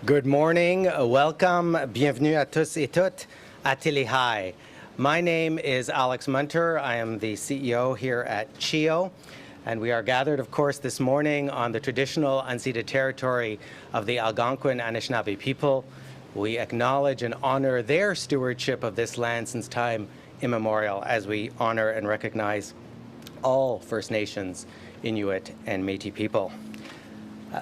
Good morning, welcome, bienvenue à tous et toutes à Télé-High. My name is Alex Munter. I am the CEO here at CHEO, and we are gathered, of course, this morning on the traditional unceded territory of the Algonquin Anishinaabe people. We acknowledge and honor their stewardship of this land since time immemorial, as we honor and recognize all First Nations, Inuit, and Métis people.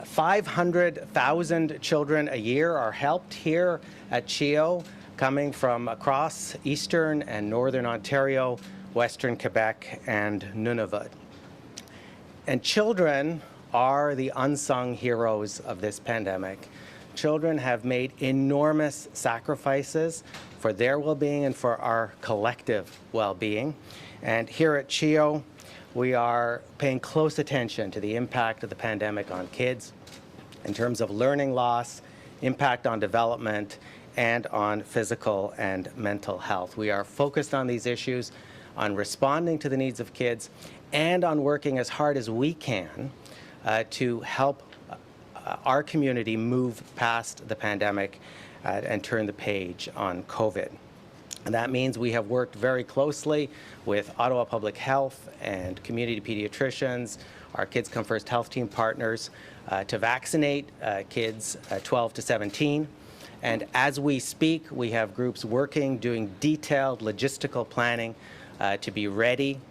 500,000 children a year are helped here at CHEO, coming from across eastern and northern Ontario, western Quebec, and Nunavut. And children are the unsung heroes of this pandemic. Children have made enormous sacrifices for their well-being and for our collective well-being. And here at CHEO, we are paying close attention to the impact of the pandemic on kids in terms of learning loss, impact on development, and on physical and mental health. We are focused on these issues, on responding to the needs of kids, and on working as hard as we can to help our community move past the pandemic and turn the page on COVID. And that means we have worked very closely with Ottawa Public Health and community pediatricians, our Kids Come First Health Team partners, to vaccinate kids 12 to 17. And as we speak, we have groups working, doing detailed logistical planning to be ready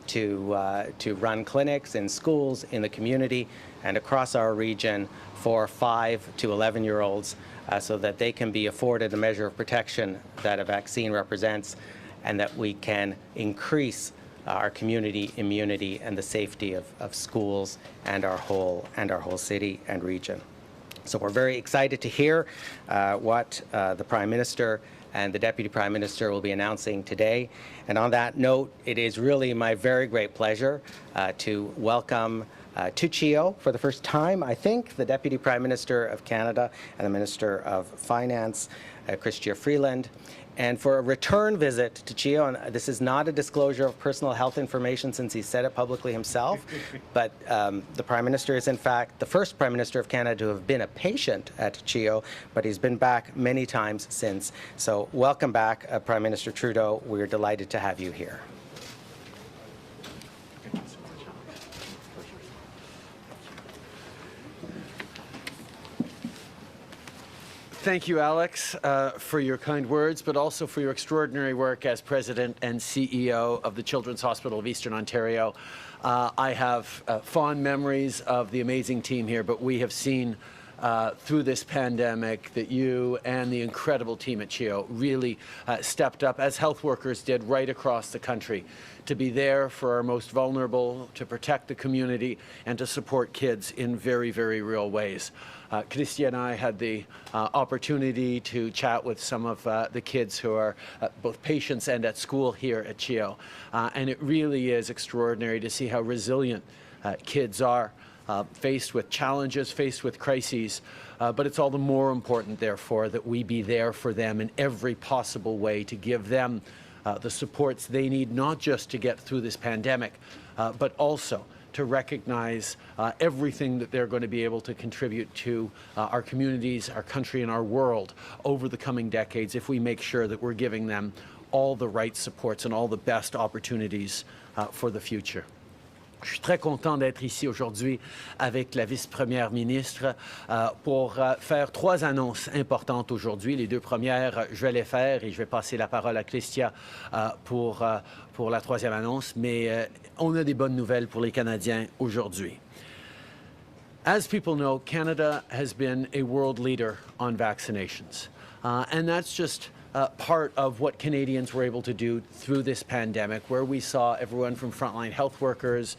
to run clinics in schools, in the community, and across our region for 5 to 11-year-olds so that they can be afforded a measure of protection that a vaccine represents, and that we can increase our community immunity and the safety of schools and our whole city and region. So we're very excited to hear what the Prime Minister and the Deputy Prime Minister will be announcing today. And on that note, it is really my very great pleasure to welcome to CHEO for the first time, I think, the Deputy Prime Minister of Canada and the Minister of Finance, Chrystia Freeland. And for a return visit to CHEO, and this is not a disclosure of personal health information since he said it publicly himself, but the Prime Minister is in fact the first Prime Minister of Canada to have been a patient at CHEO, but he's been back many times since. So welcome back, Prime Minister Trudeau. We're delighted to have you here. Thank you, Alex, for your kind words, but also for your extraordinary work as President and CEO of the Children's Hospital of Eastern Ontario. I have fond memories of the amazing team here, but we have seen through this pandemic that you and the incredible team at CHEO really stepped up, as health workers did right across the country, to be there for our most vulnerable, to protect the community, and to support kids in very, very real ways. Chrystia and I had the opportunity to chat with some of the kids who are both patients and at school here at CHEO. And it really is extraordinary to see how resilient kids are, faced with challenges, faced with crises. But it's all the more important, therefore, that we be there for them in every possible way to give them the supports they need, not just to get through this pandemic, but also to recognize everything that they're going to be able to contribute to our communities, our country, and our world over the coming decades if we make sure that we're giving them all the right supports and all the best opportunities for the future. Je suis très content d'être ici aujourd'hui avec la vice-première ministre pour faire 3 annonces importantes aujourd'hui. Les 2 premières, je vais les faire et je vais passer la parole à Chrystia pour la 3e annonce. Mais on a des bonnes nouvelles pour les Canadiens aujourd'hui. As people know, Canada has been a world leader on vaccinations. And that's just part of what Canadians were able to do through this pandemic, where we saw everyone from frontline health workers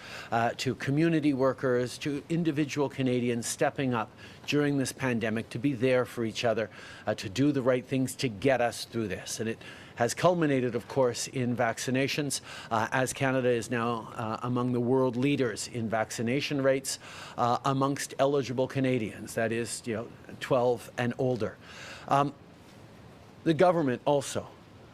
to community workers to individual Canadians stepping up during this pandemic to be there for each other, to do the right things to get us through this. And it has culminated, of course, in vaccinations, as Canada is now among the world leaders in vaccination rates amongst eligible Canadians, that is, 12 and older. The government also,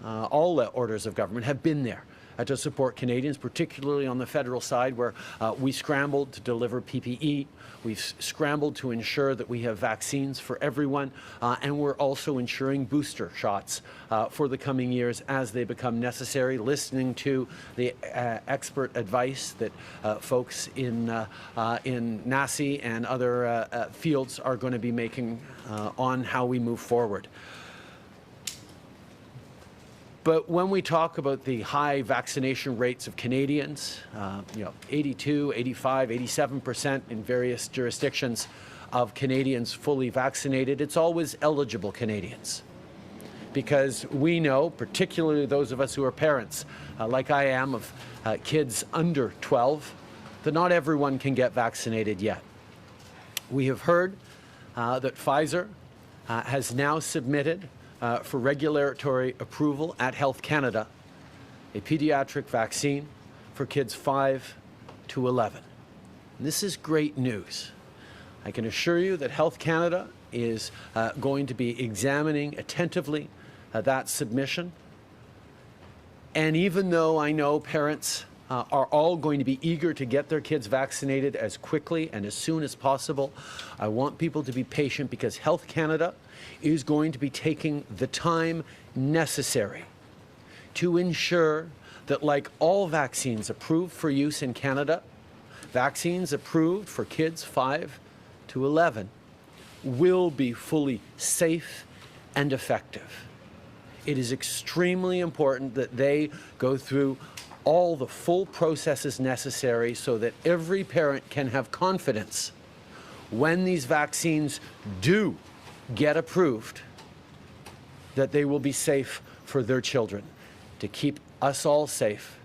all the orders of government have been there to support Canadians, particularly on the federal side, where we scrambled to deliver PPE. We've scrambled to ensure that we have vaccines for everyone, and we're also ensuring booster shots for the coming years as they become necessary, listening to the expert advice that folks in NACI and other fields are going to be making on how we move forward. But when we talk about the high vaccination rates of Canadians, 82, 85, 87% in various jurisdictions of Canadians fully vaccinated, it's always eligible Canadians. Because we know, particularly those of us who are parents, like I am, of kids under 12, that not everyone can get vaccinated yet. We have heard that Pfizer has now submitted for regulatory approval at Health Canada a pediatric vaccine for kids 5 to 11. And this is great news. I can assure you that Health Canada is going to be examining attentively that submission. And even though I know parents are all going to be eager to get their kids vaccinated as quickly and as soon as possible, I want people to be patient because Health Canada is going to be taking the time necessary to ensure that, like all vaccines approved for use in Canada, vaccines approved for kids 5 to 11 will be fully safe and effective. It is extremely important that they go through all the full processes necessary so that every parent can have confidence when these vaccines do get approved that they will be safe for their children, to keep us all safe,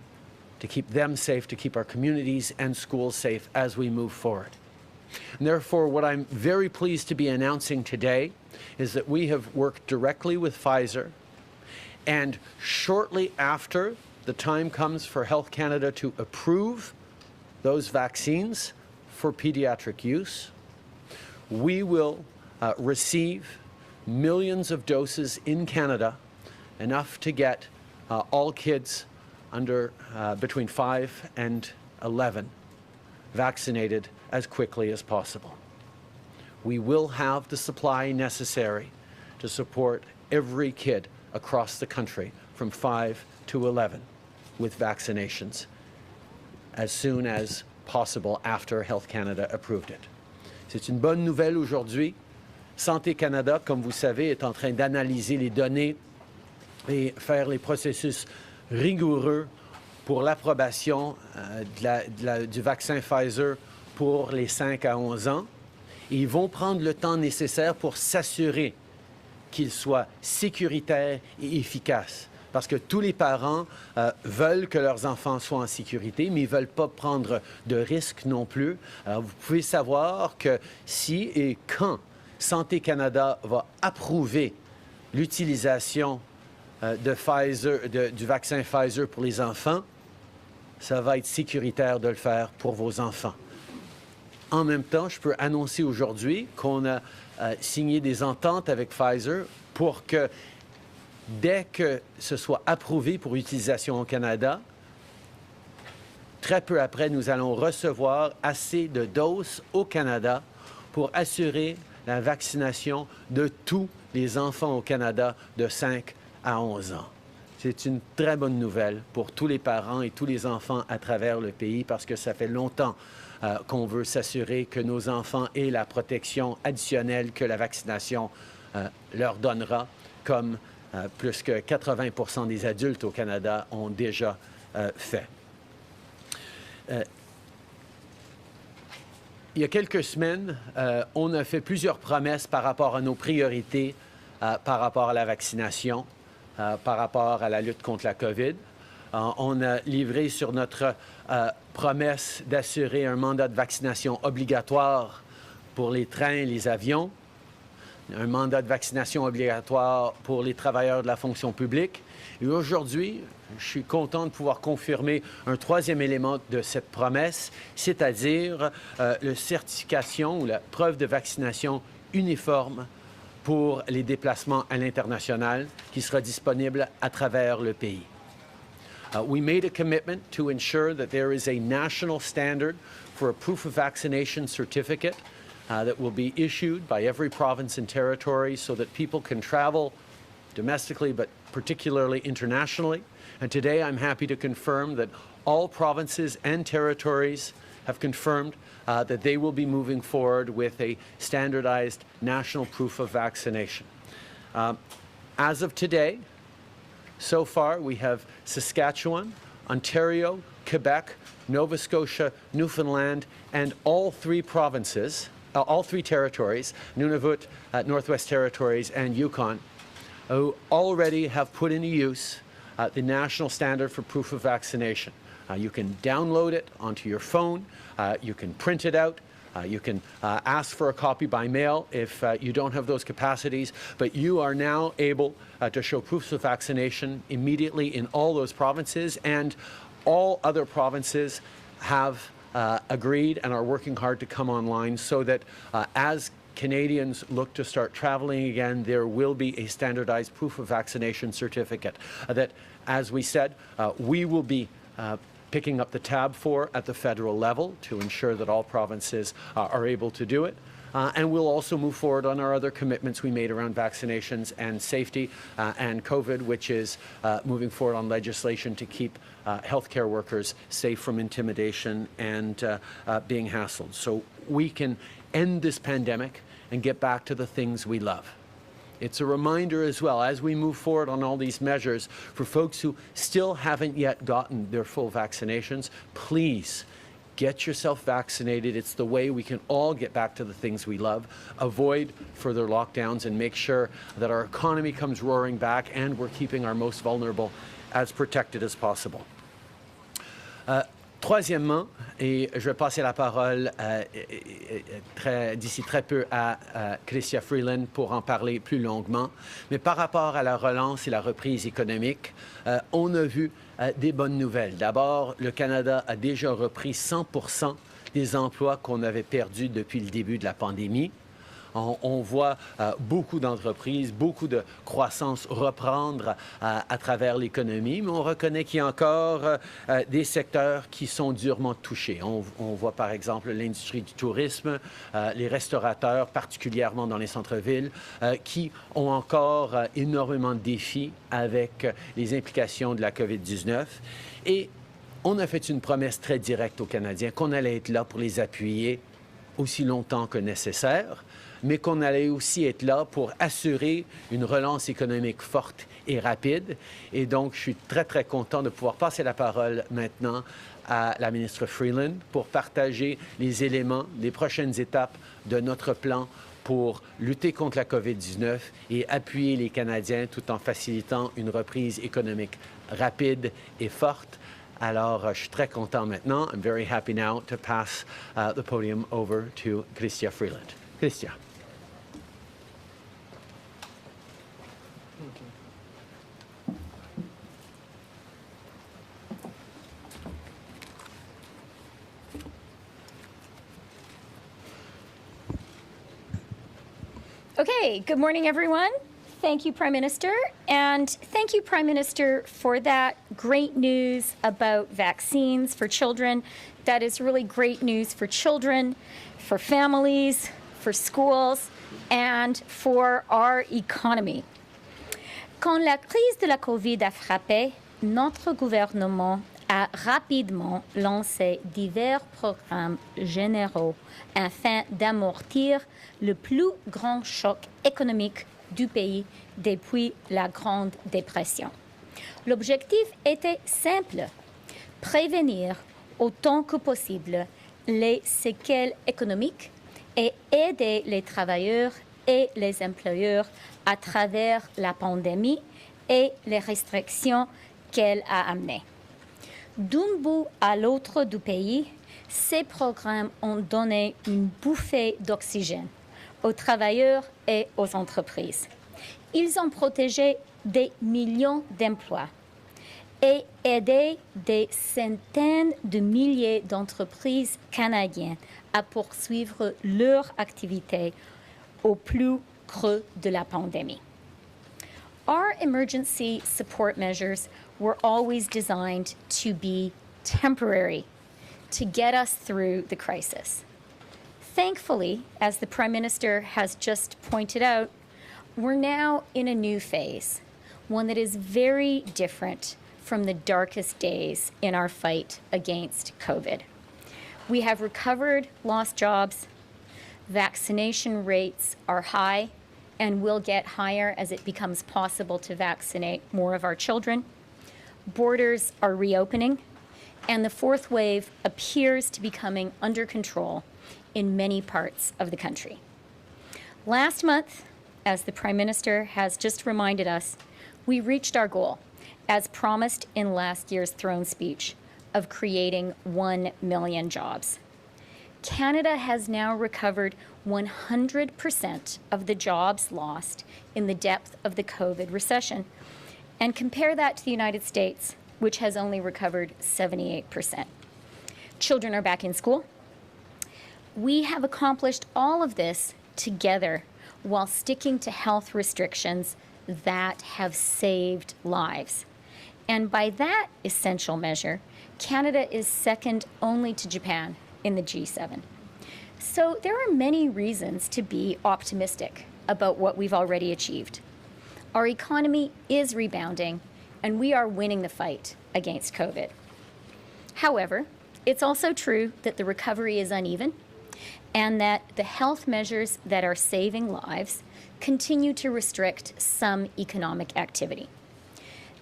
to keep them safe, to keep our communities and schools safe as we move forward. And therefore, what I'm very pleased to be announcing today is that we have worked directly with Pfizer, and shortly after the time comes for Health Canada to approve those vaccines for pediatric use, we will receive millions of doses in Canada, enough to get all kids under between 5 and 11 vaccinated as quickly as possible. We will have the supply necessary to support every kid across the country from 5 to 11 with vaccinations as soon as possible after Health Canada approved it. C'est une bonne nouvelle aujourd'hui. Santé Canada, comme vous savez, est en train d'analyser les données et faire les processus rigoureux pour l'approbation du vaccin Pfizer pour les 5 à 11 ans. Et ils vont prendre le temps nécessaire pour s'assurer qu'il soit sécuritaire et efficace. Parce que tous les parents veulent que leurs enfants soient en sécurité, mais ils ne veulent pas prendre de risques non plus. Alors, vous pouvez savoir que si et quand Santé Canada va approuver l'utilisation du vaccin Pfizer pour les enfants, ça va être sécuritaire de le faire pour vos enfants. En même temps, je peux annoncer aujourd'hui qu'on a signé des ententes avec Pfizer pour que, dès que ce soit approuvé pour utilisation au Canada, très peu après, nous allons recevoir assez de doses au Canada pour assurer la vaccination de tous les enfants au Canada de 5 à 11 ans. C'est une très bonne nouvelle pour tous les parents et tous les enfants à travers le pays parce que ça fait longtemps qu'on veut s'assurer que nos enfants aient la protection additionnelle que la vaccination leur donnera, comme plus que 80% des adultes au Canada ont déjà fait. Il y a quelques semaines, on a fait plusieurs promesses par rapport à nos priorités, par rapport à la vaccination, par rapport à la lutte contre la COVID. On a livré sur notre promesse d'assurer un mandat de vaccination obligatoire pour les trains et les avions, un mandat de vaccination obligatoire pour les travailleurs de la fonction publique. Et aujourd'hui, je suis content de pouvoir confirmer un troisième élément de cette promesse, c'est-à-dire la certification ou la preuve de vaccination uniforme pour les déplacements à l'international qui sera disponible à travers le pays. We made a commitment to ensure that there is a national standard for a proof-of-vaccination certificate that will be issued by every province and territory so that people can travel domestically, but particularly internationally. And today I'm happy to confirm that all provinces and territories have confirmed that they will be moving forward with a standardized national proof of vaccination. As of today, so far, we have Saskatchewan, Ontario, Quebec, Nova Scotia, Newfoundland, and all three provinces, all three territories, Nunavut, Northwest Territories, and Yukon, who already have put into use the national standard for proof of vaccination. You can download it onto your phone, you can print it out, you can ask for a copy by mail if you don't have those capacities, but you are now able to show proofs of vaccination immediately in all those provinces, and all other provinces have agreed and are working hard to come online so that as Canadians look to start traveling again, there will be a standardized proof of vaccination certificate that, as we said, we will be picking up the tab for at the federal level to ensure that all provinces are able to do it. And we'll also move forward on our other commitments we made around vaccinations and safety and COVID, which is moving forward on legislation to keep healthcare workers safe from intimidation and being hassled. So we can end this pandemic and get back to the things we love. It's a reminder as well, as we move forward on all these measures, for folks who still haven't yet gotten their full vaccinations, please get yourself vaccinated. It's the way we can all get back to the things we love, avoid further lockdowns, and make sure that our economy comes roaring back and we're keeping our most vulnerable as protected as possible. Troisièmement, et je vais passer la parole d'ici très peu à Chrystia Freeland pour en parler plus longuement, mais par rapport à la relance et la reprise économique, on a vu des bonnes nouvelles. D'abord, le Canada a déjà repris 100% des emplois qu'on avait perdus depuis le début de la pandémie. On voit beaucoup d'entreprises, beaucoup de croissance reprendre à travers l'économie, mais on reconnaît qu'il y a encore des secteurs qui sont durement touchés. On voit par exemple l'industrie du tourisme, les restaurateurs, particulièrement dans les centres-villes, qui ont encore énormément de défis avec les implications de la COVID-19. Et on a fait une promesse très directe aux Canadiens qu'on allait être là pour les appuyer aussi longtemps que nécessaire, mais qu'on allait aussi être là pour assurer une relance économique forte et rapide. Et donc, je suis très, très content de pouvoir passer la parole maintenant à la ministre Freeland pour partager les éléments, les prochaines étapes de notre plan pour lutter contre la COVID-19 et appuyer les Canadiens tout en facilitant une reprise économique rapide et forte. Alors, je suis très content maintenant. I'm very happy now to pass the podium over to Chrystia Freeland. Chrystia. Okay, good morning, everyone. Thank you, Prime Minister. And thank you, Prime Minister, for that great news about vaccines for children. That is really great news for children, for families, for schools, and for our economy. Quand la crise de la COVID a frappé, notre gouvernement a rapidement lancé divers programmes généraux afin d'amortir le plus grand choc économique du pays depuis la Grande Dépression. L'objectif était simple, prévenir autant que possible les séquelles économiques et aider les travailleurs et les employeurs à travers la pandémie et les restrictions qu'elle a amenées. D'un bout à l'autre du pays, ces programmes ont donné une bouffée d'oxygène aux travailleurs et aux entreprises. Ils ont protégé des millions d'emplois et aidé des centaines de milliers d'entreprises canadiennes à poursuivre leur activité au plus creux de la pandémie. Our emergency support measures were always designed to be temporary, to get us through the crisis. Thankfully, as the Prime Minister has just pointed out, we're now in a new phase, one that is very different from the darkest days in our fight against COVID. We have recovered lost jobs, vaccination rates are high and will get higher as it becomes possible to vaccinate more of our children. Borders are reopening, and the fourth wave appears to be coming under control in many parts of the country. Last month, as the Prime Minister has just reminded us, we reached our goal, as promised in last year's throne speech, of creating 1 million jobs. Canada has now recovered 100% of the jobs lost in the depth of the COVID recession. And compare that to the United States, which has only recovered 78%. Children are back in school. We have accomplished all of this together while sticking to health restrictions that have saved lives. And by that essential measure, Canada is second only to Japan in the G7. So there are many reasons to be optimistic about what we've already achieved. Our economy is rebounding, and we are winning the fight against COVID. However, it's also true that the recovery is uneven and that the health measures that are saving lives continue to restrict some economic activity.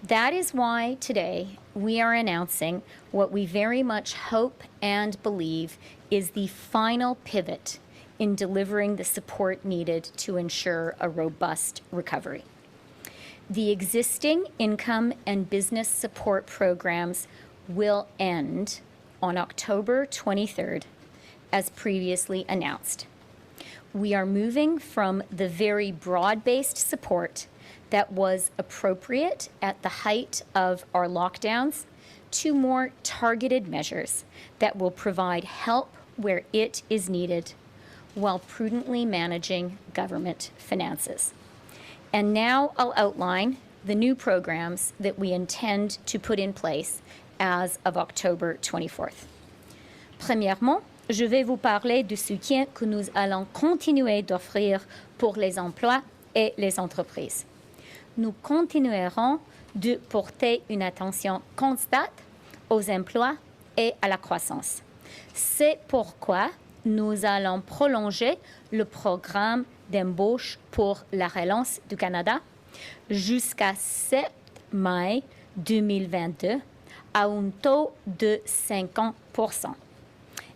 That is why today we are announcing what we very much hope and believe is the final pivot in delivering the support needed to ensure a robust recovery. The existing income and business support programs will end on October 23rd, as previously announced. We are moving from the very broad-based support that was appropriate at the height of our lockdowns to more targeted measures that will provide help where it is needed while prudently managing government finances. And now I'll outline the new programs that we intend to put in place as of October 24th. Premièrement, je vais vous parler du soutien que nous allons continuer d'offrir pour les emplois et les entreprises. Nous continuerons de porter une attention constante aux emplois et à la croissance. C'est pourquoi nous allons prolonger le programme d'embauche pour la relance du Canada jusqu'à 7 mai 2022 à un taux de 50%.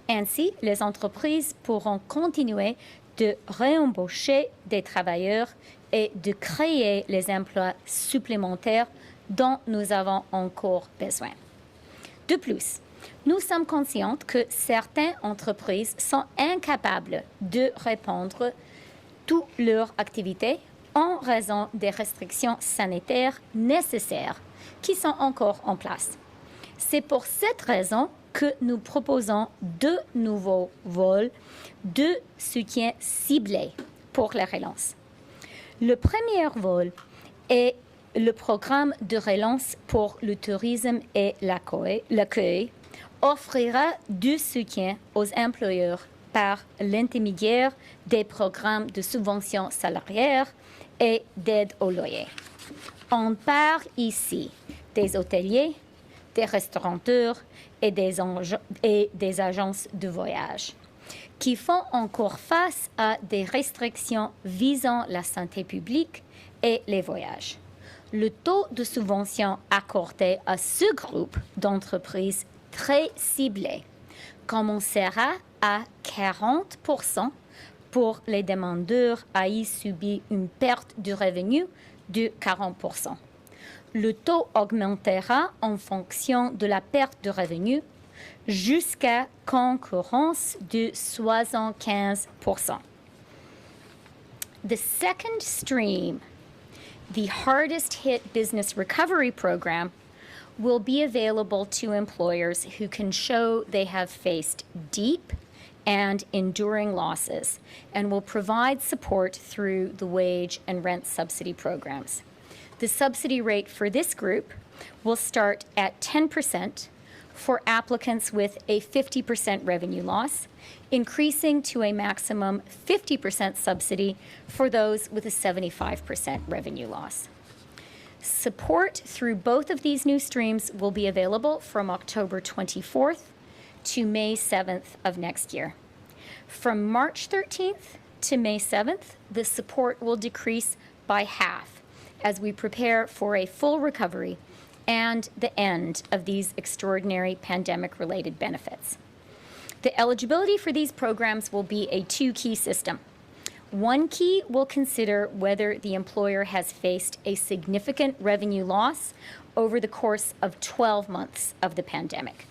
Ainsi, les entreprises pourront continuer de réembaucher des travailleurs et de créer les emplois supplémentaires dont nous avons encore besoin. De plus, nous sommes conscients que certaines entreprises sont incapables de répondre toutes leurs activités en raison des restrictions sanitaires nécessaires qui sont encore en place. C'est pour cette raison que nous proposons 2 nouveaux vols de soutien ciblés pour la relance. Le premier vol est le programme de relance pour le tourisme et l'accueil, offrira du soutien aux employeurs par l'intermédiaire des programmes de subvention salariale et d'aide au loyer. On parle ici des hôteliers, des restaurateurs et des agences de voyage qui font encore face à des restrictions visant la santé publique et les voyages. Le taux de subvention accordé à ce groupe d'entreprises très ciblé commencera à 40% pour les demandeurs ayant subi une perte de revenus de 40%. Le taux augmentera en fonction de la perte de revenus jusqu'à concurrence de 75%. The second stream, the hardest hit business recovery program, will be available to employers who can show they have faced deep and enduring losses and will provide support through the wage and rent subsidy programs. The subsidy rate for this group will start at 10% for applicants with a 50% revenue loss, increasing to a maximum 50% subsidy for those with a 75% revenue loss. Support through both of these new streams will be available from October 24th to May 7th of next year. From March 13th to May 7th, the support will decrease by half as we prepare for a full recovery and the end of these extraordinary pandemic-related benefits. The eligibility for these programs will be a two-key system. One key will consider whether the employer has faced a significant revenue loss over the course of 12 months of the pandemic.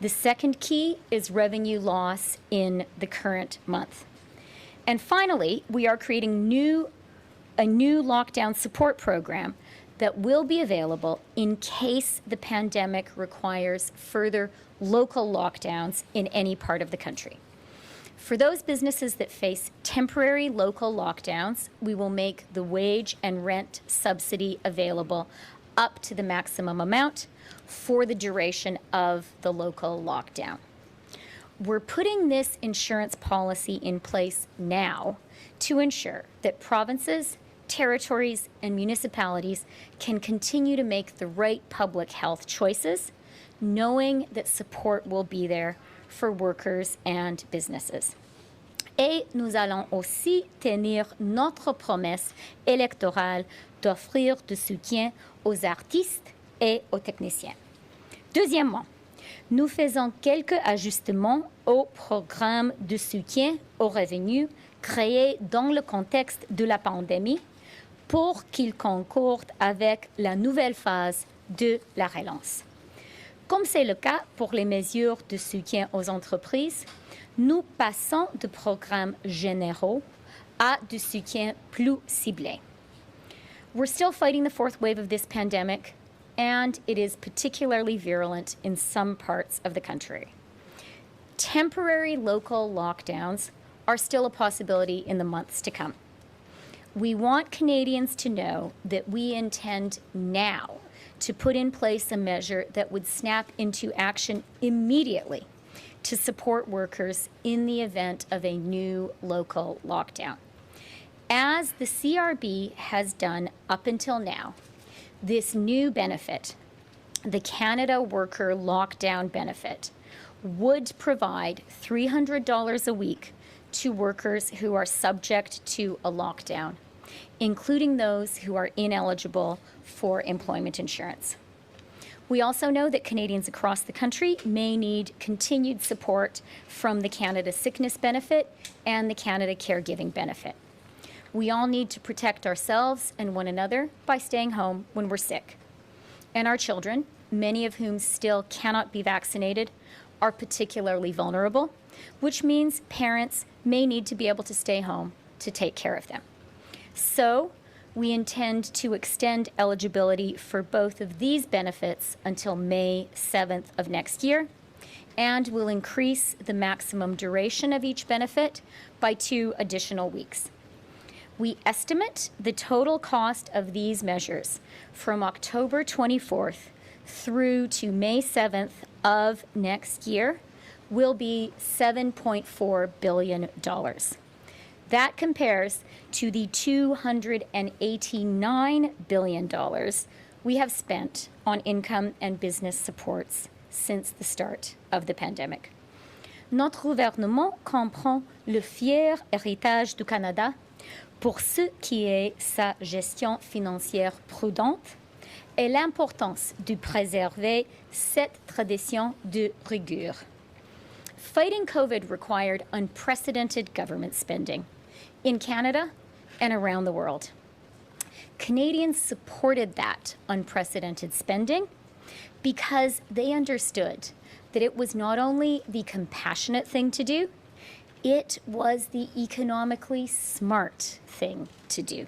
The second key is revenue loss in the current month. And finally, we are creating a new lockdown support program that will be available in case the pandemic requires further local lockdowns in any part of the country. For those businesses that face temporary local lockdowns, we will make the wage and rent subsidy available up to the maximum amount for the duration of the local lockdown. We're putting this insurance policy in place now to ensure that provinces, territories, and municipalities can continue to make the right public health choices, knowing that support will be there for workers and businesses. Et nous allons aussi tenir notre promesse électorale d'offrir du soutien aux artistes et aux techniciens. Deuxièmement, nous faisons quelques ajustements au programme de soutien aux revenus créé dans le contexte de la pandémie pour qu'il concorde avec la nouvelle phase de la relance. Comme c'est le cas pour les mesures de soutien aux entreprises, nous passons de programmes généraux à du soutien plus ciblé. We're still fighting the fourth wave of this pandemic, and it is particularly virulent in some parts of the country. Temporary local lockdowns are still a possibility in the months to come. We want Canadians to know that we intend now to put in place a measure that would snap into action immediately to support workers in the event of a new local lockdown. As the CRB has done up until now, this new benefit, the Canada Worker Lockdown Benefit, would provide $300 a week to workers who are subject to a lockdown, including those who are ineligible for employment insurance. We also know that Canadians across the country may need continued support from the Canada Sickness Benefit and the Canada Caregiving Benefit. We all need to protect ourselves and one another by staying home when we're sick. And our children, many of whom still cannot be vaccinated, are particularly vulnerable, which means parents may need to be able to stay home to take care of them. So, we intend to extend eligibility for both of these benefits until May 7th of next year, and will increase the maximum duration of each benefit by 2 additional weeks. We estimate the total cost of these measures from October 24th through to May 7th of next year will be $7.4 billion. That compares to the $289 billion we have spent on income and business supports since the start of the pandemic. Notre gouvernement comprend le fier héritage du Canada pour ce qui est sa gestion financière prudente et l'importance de préserver cette tradition de rigueur. Fighting COVID required unprecedented government spending in Canada and around the world. Canadians supported that unprecedented spending because they understood that it was not only the compassionate thing to do, it was the economically smart thing to do.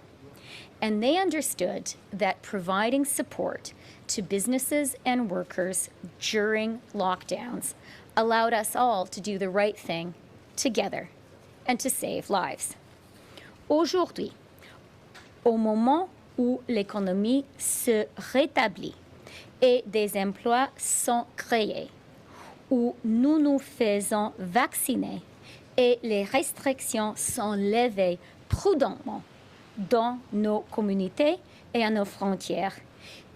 And they understood that providing support to businesses and workers during lockdowns allowed us all to do the right thing together and to save lives. Aujourd'hui, au moment où l'économie se rétablit et des emplois sont créés, où nous nous faisons vacciner et les restrictions sont levées prudemment dans nos communautés et à nos frontières,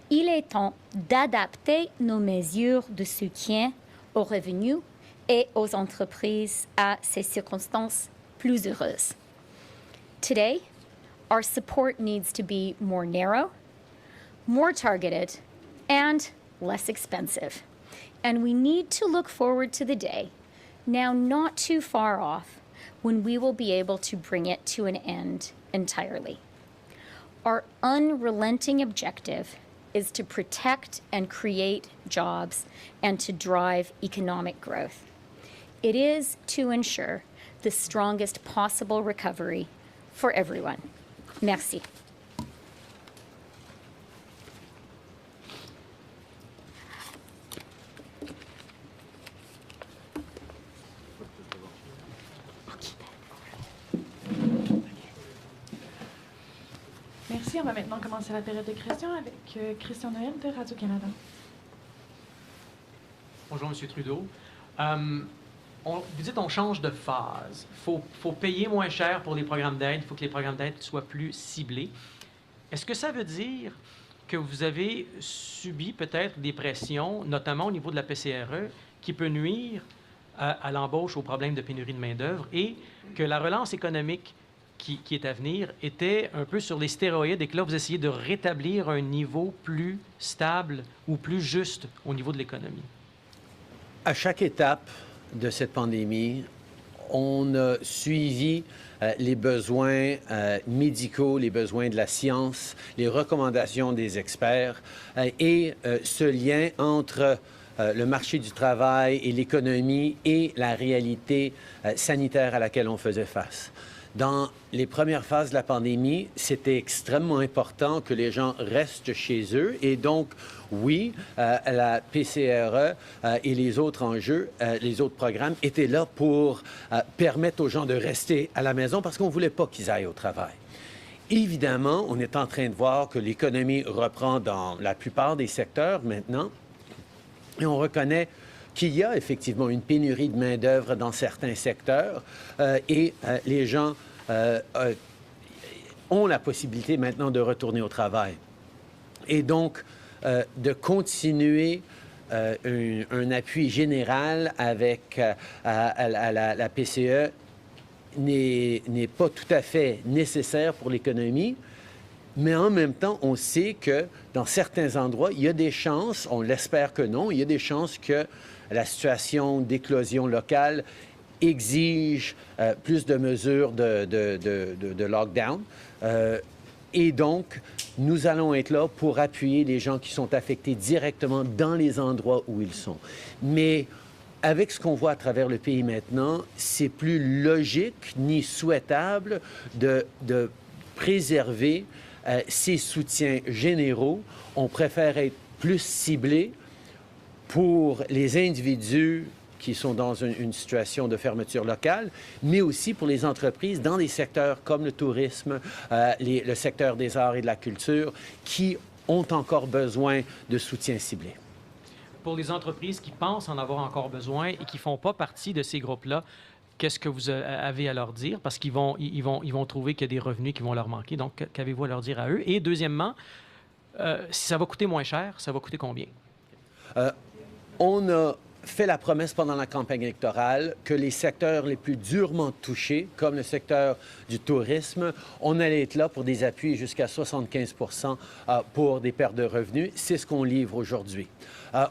il est temps d'adapter nos mesures de soutien aux revenus et aux entreprises à ces circonstances plus heureuses. Today, our support needs to be more narrow, more targeted, and less expensive. And we need to look forward to the day, now not too far off, when we will be able to bring it to an end entirely. Our unrelenting objective is to protect and create jobs and to drive economic growth. It is to ensure the strongest possible recovery for everyone. Merci. Merci. On va maintenant commencer la période de questions avec Christian Noël de Radio-Canada. Bonjour, M. Trudeau. Vous dites qu'on change de phase. Il faut payer moins cher pour les programmes d'aide. Il faut que les programmes d'aide soient plus ciblés. Est-ce que ça veut dire que vous avez subi peut-être des pressions, notamment au niveau de la PCRE, qui peut nuire à l'embauche, aux problèmes de pénurie de main-d'œuvre, et que la relance économique qui est à venir était un peu sur les stéroïdes et que là, vous essayez de rétablir un niveau plus stable ou plus juste au niveau de l'économie? À chaque étape de cette pandémie, on a suivi les besoins médicaux, les besoins de la science, les recommandations des experts et ce lien entre le marché du travail et l'économie et la réalité sanitaire à laquelle on faisait face. Dans les premières phases de la pandémie, c'était extrêmement important que les gens restent chez eux. Et donc, oui, la PCRE et les autres enjeux, les autres programmes étaient là pour permettre aux gens de rester à la maison parce qu'on ne voulait pas qu'ils aillent au travail. Évidemment, on est en train de voir que l'économie reprend dans la plupart des secteurs maintenant. Et on reconnaît qu'il y a effectivement une pénurie de main-d'œuvre dans certains secteurs et les gens ont la possibilité maintenant de retourner au travail. Et donc, de continuer un appui général avec la PCE n'est pas tout à fait nécessaire pour l'économie. Mais en même temps, on sait que dans certains endroits, il y a des chances, on l'espère que non, il y a des chances que la situation d'éclosion locale exige plus de mesures de lockdown. Et donc, nous allons être là pour appuyer les gens qui sont affectés directement dans les endroits où ils sont. Mais avec ce qu'on voit à travers le pays maintenant, c'est plus logique ni souhaitable de préserver ces soutiens généraux. On préfère être plus ciblé pour les individus qui sont dans une situation de fermeture locale, mais aussi pour les entreprises dans des secteurs comme le tourisme, le secteur des arts et de la culture, qui ont encore besoin de soutien ciblé. Pour les entreprises qui pensent en avoir encore besoin et qui ne font pas partie de ces groupes-là, qu'est-ce que vous avez à leur dire? Parce qu'ils vont trouver qu'il y a des revenus qui vont leur manquer. Donc, qu'avez-vous à leur dire à eux? Et deuxièmement, si ça va coûter moins cher, ça va coûter combien? On a fait la promesse pendant la campagne électorale que les secteurs les plus durement touchés, comme le secteur du tourisme, on allait être là pour des appuis jusqu'à 75 % pour des pertes de revenus. C'est ce qu'on livre aujourd'hui.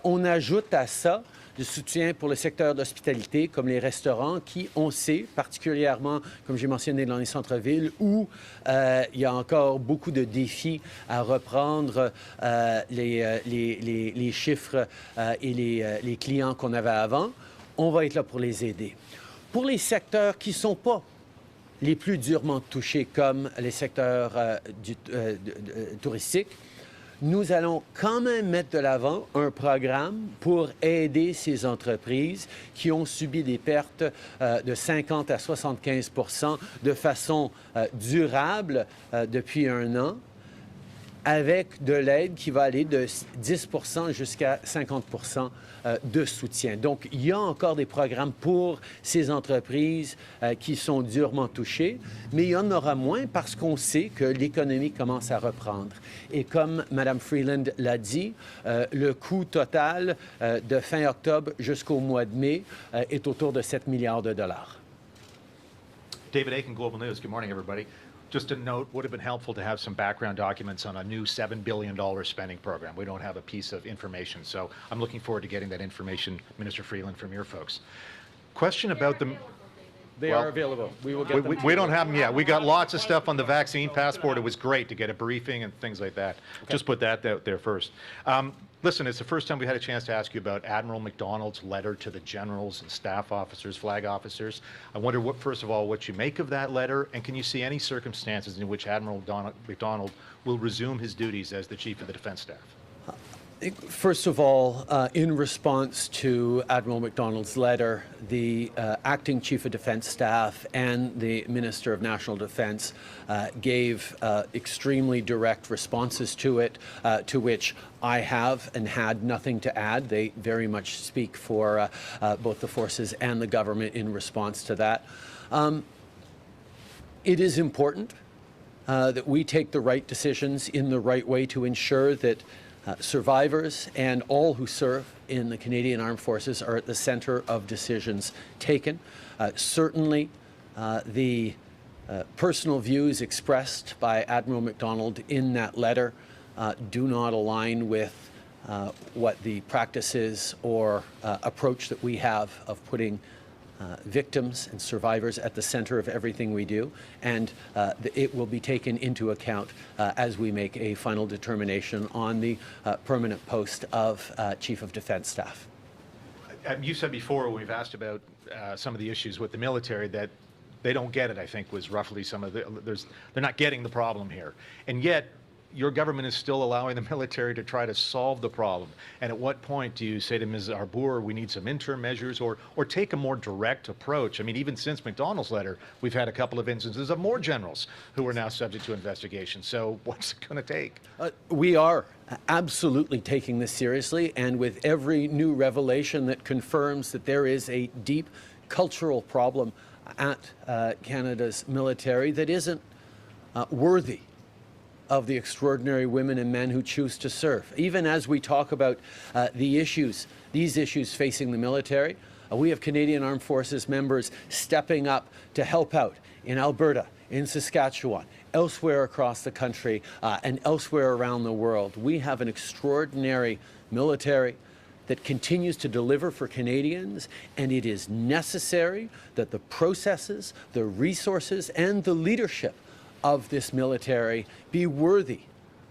On ajoute à ça du soutien pour le secteur d'hospitalité, comme les restaurants, qui, on sait, particulièrement, comme j'ai mentionné, dans les centres-villes, où il y a encore beaucoup de défis à reprendre les chiffres et les clients qu'on avait avant. On va être là pour les aider. Pour les secteurs qui ne sont pas les plus durement touchés, comme les secteurs touristiques, nous allons quand même mettre de l'avant un programme pour aider ces entreprises qui ont subi des pertes de 50 à 75 % de façon durable depuis un an. avec de l'aide qui va aller de 10 jusqu'à 50 de soutien. Donc, il y a encore des programmes pour ces entreprises qui sont durement touchées, mais il y en aura moins parce qu'on sait que l'économie commence à reprendre. Et comme Mme Freeland l'a dit, le coût total de fin octobre jusqu'au mois de mai est autour de 7 milliards de dollars. David Aiken, Global News. Good morning, everybody. Just a note, would have been helpful to have some background documents on a new $7 billion spending program. We don't have a piece of information, so I'm looking forward to getting that information, Minister Freeland, from your folks. Question about the... They are available. We will get them. We don't have them yet. We got lots of stuff on the vaccine passport. It was great to get a briefing and things like that. Okay. Just put that out there first. Listen, it's the first time we had a chance to ask you about Admiral MacDonald's letter to the generals and staff officers, flag officers. I wonder, first of all, what you make of that letter, and can you see any circumstances in which Admiral MacDonald will resume his duties as the Chief of the Defence Staff? First of all, in response to Admiral MacDonald's letter, the acting Chief of Defence Staff and the Minister of National Defence gave extremely direct responses to it, to which I have and had nothing to add. They very much speak for both the forces and the government in response to that. It is important that we take the right decisions in the right way to ensure that survivors and all who serve in the Canadian Armed Forces are at the center of decisions taken. Certainly, the personal views expressed by Admiral MacDonald in that letter do not align with what the practices or approach that we have of putting victims and survivors at the center of everything we do, and it will be taken into account as we make a final determination on the permanent post of Chief of Defence Staff. You said before, when we've asked about some of the issues with the military, that they don't get it, I think, was roughly some of the... they're not getting the problem here. And yet, your government is still allowing the military to try to solve the problem. And at what point do you say to Ms. Arbour, we need some interim measures, or take a more direct approach? I mean, even since MacDonald's letter, we've had a couple of instances of more generals who are now subject to investigation. So what's it going to take? We are absolutely taking this seriously, and with every new revelation that confirms that there is a deep cultural problem at Canada's military that isn't worthy of the extraordinary women and men who choose to serve. Even as we talk about these issues facing the military, we have Canadian Armed Forces members stepping up to help out in Alberta, in Saskatchewan, elsewhere across the country, and elsewhere around the world. We have an extraordinary military that continues to deliver for Canadians, and it is necessary that the processes, the resources, and the leadership of this military be worthy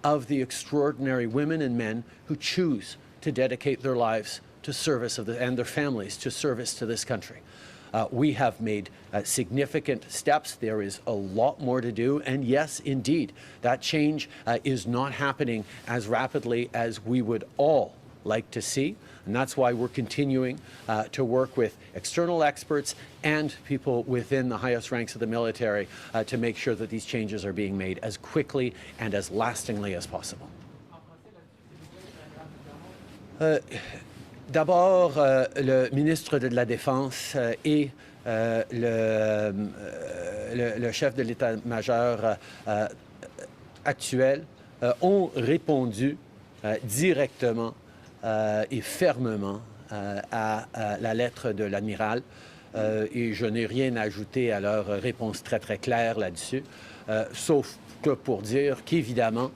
of the extraordinary women and men who choose to dedicate their lives to service and their families to service to this country. We have made significant steps. There is a lot more to do. And yes, indeed, that change is not happening as rapidly as we would all like to see. And that's why we're continuing to work with external experts and people within the highest ranks of the military to make sure that these changes are being made as quickly and as lastingly as possible. D'abord, le ministre de la Défense et le chef de l'état-major actuel ont répondu directement et fermement à la lettre de l'amiral, et je n'ai rien à ajouter à leur réponse très très claire là-dessus, sauf que pour dire qu'évidemment,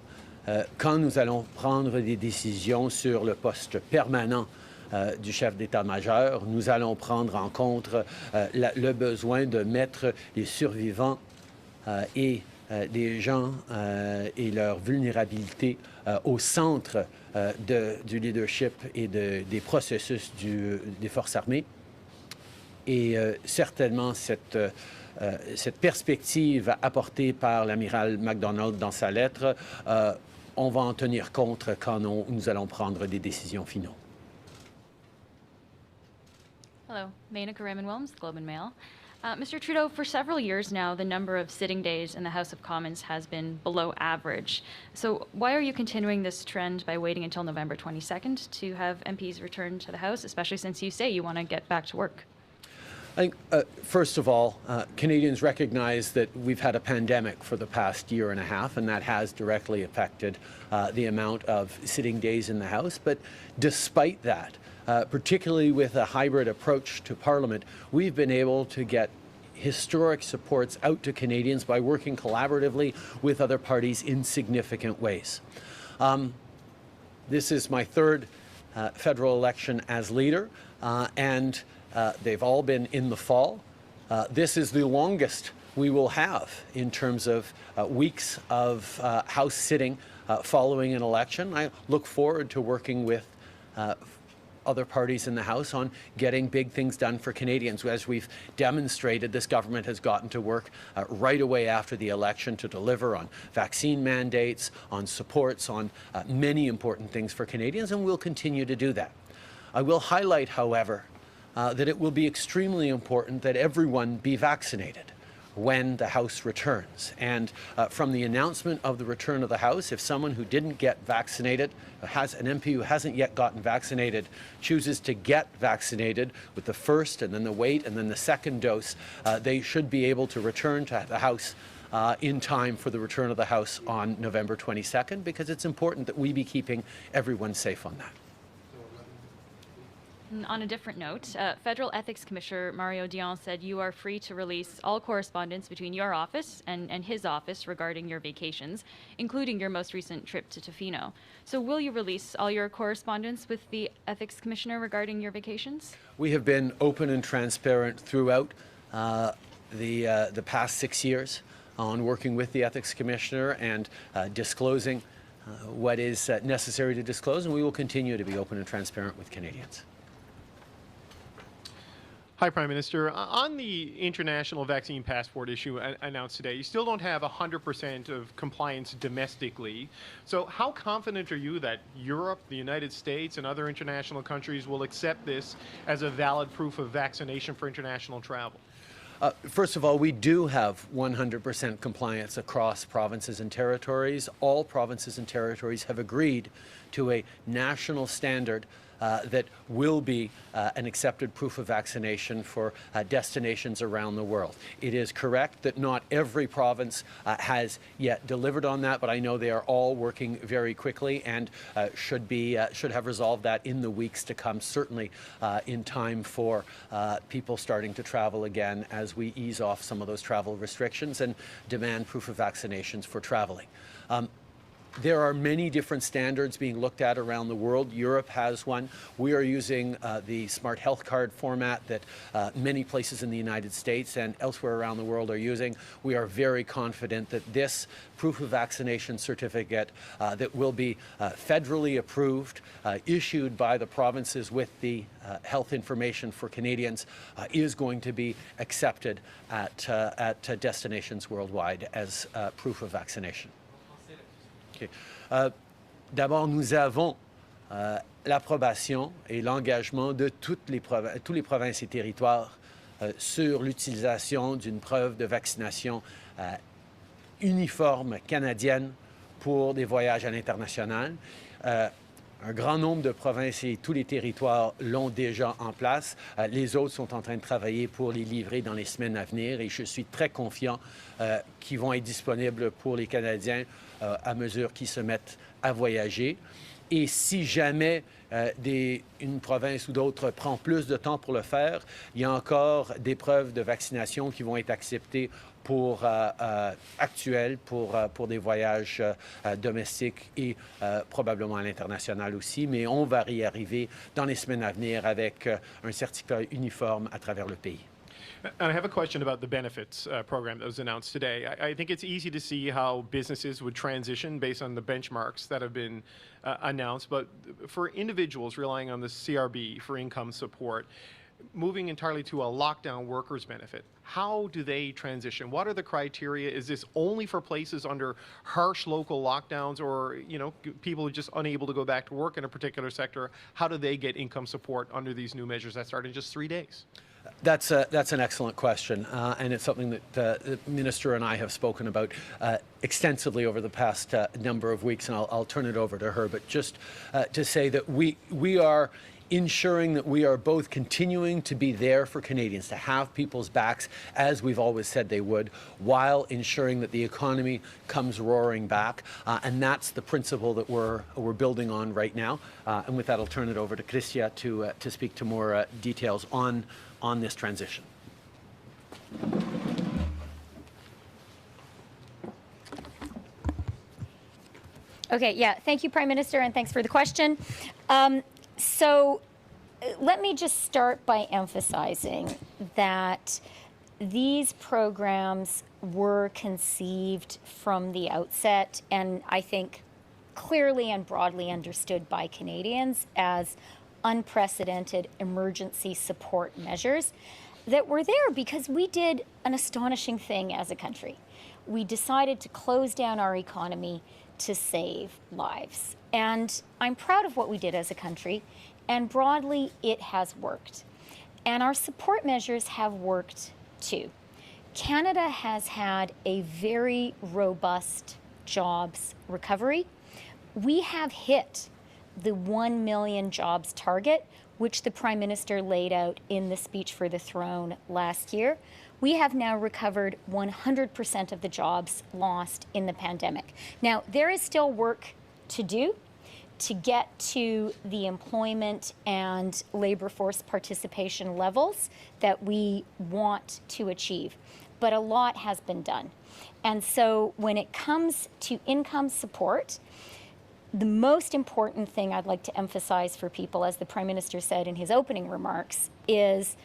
quand nous allons prendre des décisions sur le poste permanent du chef d'état-major, nous allons prendre en compte le besoin de mettre les survivants et des gens et leur vulnérabilité au centre du leadership et des processus des forces armées. Et certainement, cette perspective apportée par l'amiral MacDonald dans sa lettre, on va en tenir compte quand nous allons prendre des décisions finales. Hello, Maina Karaman-Wilms, Globe and Mail. Mr. Trudeau, for several years now, the number of sitting days in the House of Commons has been below average. So why are you continuing this trend by waiting until November 22nd to have MPs return to the House, especially since you say you want to get back to work? I think, first of all, Canadians recognize that we've had a pandemic for the past year and a half, and that has directly affected the amount of sitting days in the House. But despite that, particularly with a hybrid approach to Parliament, we've been able to get historic supports out to Canadians by working collaboratively with other parties in significant ways. This is my third federal election as leader, and they've all been in the fall. This is the longest we will have in terms of weeks of House sitting following an election. I look forward to working with other parties in the House on getting big things done for Canadians. As we've demonstrated, this government has gotten to work right away after the election to deliver on vaccine mandates, on supports, on many important things for Canadians, and we'll continue to do that. I will highlight, however, that it will be extremely important that everyone be vaccinated when the House returns. And from the announcement of the return of the House, if someone who didn't get vaccinated, has an MP who hasn't yet gotten vaccinated, chooses to get vaccinated with the first and then the wait and then the second dose, they should be able to return to the House in time for the return of the House on November 22nd, because it's important that we be keeping everyone safe on that. On a different note, Federal Ethics Commissioner Mario Dion said you are free to release all correspondence between your office and his office regarding your vacations, including your most recent trip to Tofino. So will you release all your correspondence with the Ethics Commissioner regarding your vacations? We have been open and transparent throughout the past 6 years on working with the Ethics Commissioner and disclosing what is necessary to disclose, and we will continue to be open and transparent with Canadians. Hi, Prime Minister. On the international vaccine passport issue announced today, you still don't have 100% of compliance domestically. So how confident are you that Europe, the United States, and other international countries will accept this as a valid proof of vaccination for international travel? First of all, we do have 100% compliance across provinces and territories. All provinces and territories have agreed to a national standard that will be an accepted proof of vaccination for destinations around the world. It is correct that not every province has yet delivered on that, but I know they are all working very quickly and should have resolved that in the weeks to come, certainly in time for people starting to travel again as we ease off some of those travel restrictions and demand proof of vaccinations for traveling. There are many different standards being looked at around the world. Europe has one. We are using the Smart Health Card format that many places in the United States and elsewhere around the world are using. We are very confident that this proof of vaccination certificate that will be federally approved, issued by the provinces with the health information for Canadians, is going to be accepted at destinations worldwide as proof of vaccination. Okay. D'abord, nous avons l'approbation et l'engagement de tous les provinces et territoires sur l'utilisation d'une preuve de vaccination uniforme canadienne pour des voyages à l'international. Un grand nombre de provinces et tous les territoires l'ont déjà en place. Les autres sont en train de travailler pour les livrer dans les semaines à venir et je suis très confiant qu'ils vont être disponibles pour les Canadiens à mesure qu'ils se mettent à voyager. Et si jamais une province ou d'autres prend plus de temps pour le faire, il y a encore des preuves de vaccination qui vont être acceptées actuelles pour des voyages domestiques et probablement à l'international aussi. Mais on va y arriver dans les semaines à venir avec un certificat uniforme à travers le pays. And I have a question about the benefits program that was announced today. I think it's easy to see how businesses would transition based on the benchmarks that have been announced. But for individuals relying on the CRB for income support, moving entirely to a lockdown workers benefit, how do they transition? What are the criteria? Is this only for places under harsh local lockdowns, or people who are just unable to go back to work in a particular sector? How do they get income support under these new measures that start in just 3 days? That's an excellent question, and it's something that the Minister and I have spoken about extensively over the past number of weeks, and I'll turn it over to her. But just to say that we are ensuring that we are both continuing to be there for Canadians, to have people's backs as we've always said they would, while ensuring that the economy comes roaring back. And that's the principle that we're building on right now. And with that, I'll turn it over to Chrystia to speak to more details on this transition. Okay, yeah, thank you, Prime Minister, and thanks for the question. So let me just start by emphasizing that these programs were conceived from the outset, and I think clearly and broadly understood by Canadians as unprecedented emergency support measures that were there because we did an astonishing thing as a country. We decided to close down our economy to save lives. And I'm proud of what we did as a country, and broadly it has worked. And our support measures have worked too. Canada has had a very robust jobs recovery. We have hit the 1 million jobs target, which the Prime Minister laid out in the speech for the throne last year. We have now recovered 100% of the jobs lost in the pandemic. Now, there is still work to do to get to the employment and labor force participation levels that we want to achieve, but a lot has been done. And so when it comes to income support, the most important thing I'd like to emphasize for people, as the Prime Minister said in his opening remarks, is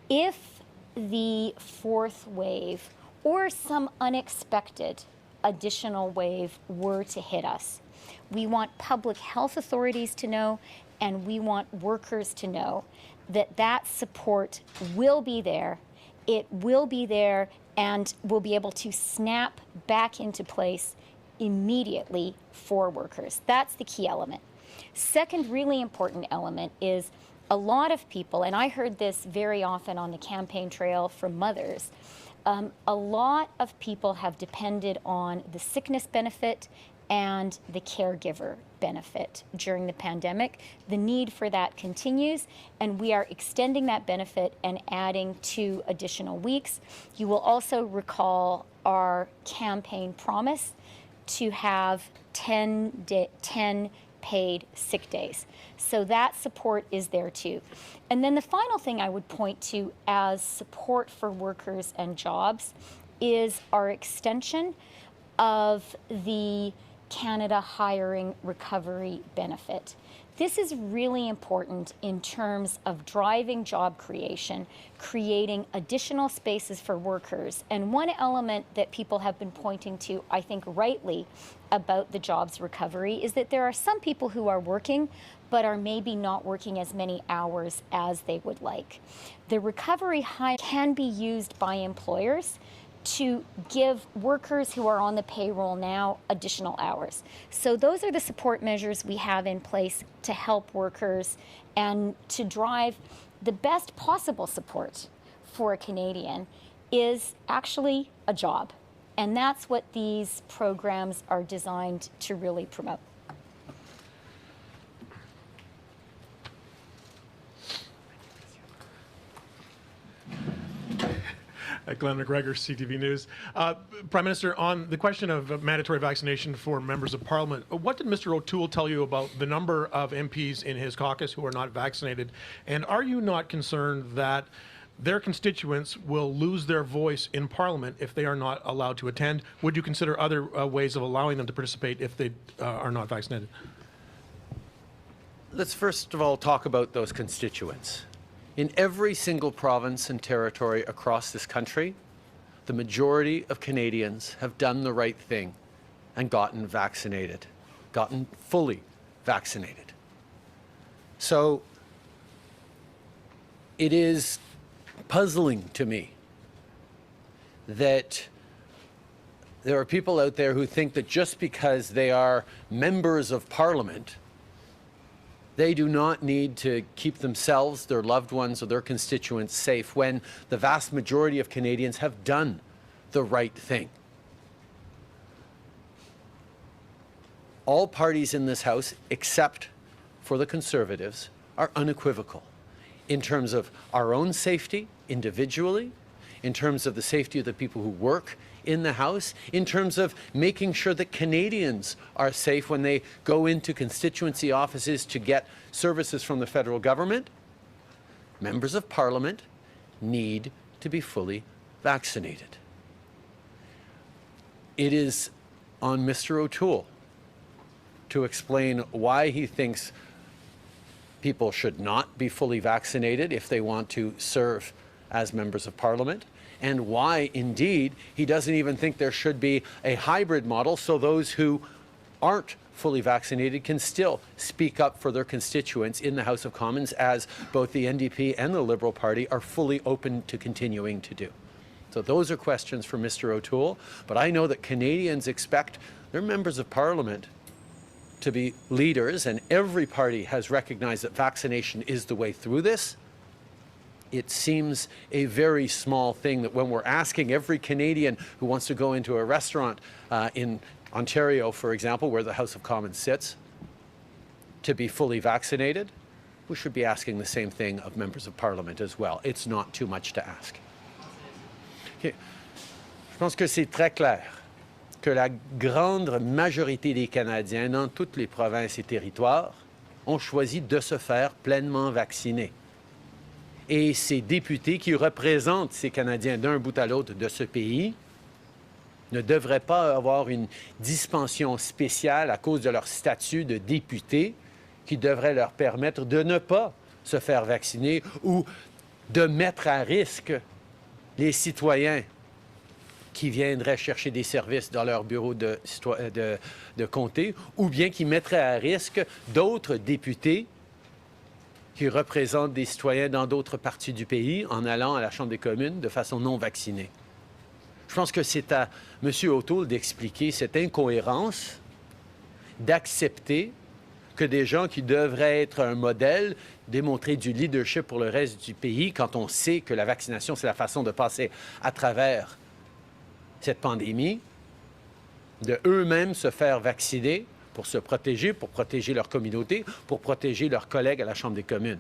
if the fourth wave or some unexpected additional wave were to hit us, we want public health authorities to know, and we want workers to know that that support will be there. It will be there and will be able to snap back into place immediately for workers. That's the key element. Second really important element is a lot of people, and I heard this very often on the campaign trail from mothers, a lot of people have depended on the sickness benefit and the caregiver benefit during the pandemic. The need for that continues, and we are extending that benefit and adding 2 additional weeks. You will also recall our campaign promise to have 10 paid sick days. So that support is there too. And then the final thing I would point to as support for workers and jobs is our extension of the Canada Hiring Recovery Benefit. This is really important in terms of driving job creation, creating additional spaces for workers. And one element that people have been pointing to, I think rightly, about the jobs recovery is that there are some people who are working but are maybe not working as many hours as they would like. The recovery hire can be used by employers to give workers who are on the payroll now additional hours. So those are the support measures we have in place to help workers and to drive the best possible support for a Canadian is actually a job. And that's what these programs are designed to really promote. Glenn McGregor, CTV News. Prime Minister, on the question of mandatory vaccination for members of Parliament, what did Mr. O'Toole tell you about the number of MPs in his caucus who are not vaccinated? And are you not concerned that their constituents will lose their voice in Parliament if they are not allowed to attend? Would you consider other ways of allowing them to participate if they are not vaccinated? Let's first of all talk about those constituents. In every single province and territory across this country, the majority of Canadians have done the right thing and gotten vaccinated, gotten fully vaccinated. So it is puzzling to me that there are people out there who think that just because they are members of Parliament They do not need to keep themselves, their loved ones, or their constituents safe when the vast majority of Canadians have done the right thing. All parties in this House, except for the Conservatives, are unequivocal in terms of our own safety individually, in terms of the safety of the people who work in the House, in terms of making sure that Canadians are safe when they go into constituency offices to get services from the federal government. Members of Parliament need to be fully vaccinated. It is on Mr. O'Toole to explain why he thinks people should not be fully vaccinated if they want to serve as members of Parliament, and why, indeed, he doesn't even think there should be a hybrid model so those who aren't fully vaccinated can still speak up for their constituents in the House of Commons, as both the NDP and the Liberal Party are fully open to continuing to do. So those are questions for Mr. O'Toole, but I know that Canadians expect their members of Parliament to be leaders, and every party has recognized that vaccination is the way through this. It seems a very small thing that when we're asking every Canadian who wants to go into a restaurant in Ontario, for example, where the House of Commons sits, to be fully vaccinated, we should be asking the same thing of members of Parliament as well. It's not too much to ask. Okay. Je pense que c'est très clair que la grande majorité des Canadiens dans toutes les provinces et territoires ont choisi de se faire pleinement vacciner. Et ces députés qui représentent ces Canadiens d'un bout à l'autre de ce pays ne devraient pas avoir une dispension spéciale à cause de leur statut de député qui devrait leur permettre de ne pas se faire vacciner ou de mettre à risque les citoyens qui viendraient chercher des services dans leur bureau de comté, ou bien qui mettraient à risque d'autres députés qui représentent des citoyens dans d'autres parties du pays en allant à la Chambre des communes de façon non vaccinée. Je pense que c'est à M. O'Toole d'expliquer cette incohérence, d'accepter que des gens qui devraient être un modèle, démontrer du leadership pour le reste du pays, quand on sait que la vaccination, c'est la façon de passer à travers cette pandémie, de eux-mêmes se faire vacciner pour se protéger, pour protéger leur communauté, pour protéger leurs collègues à la Chambre des communes.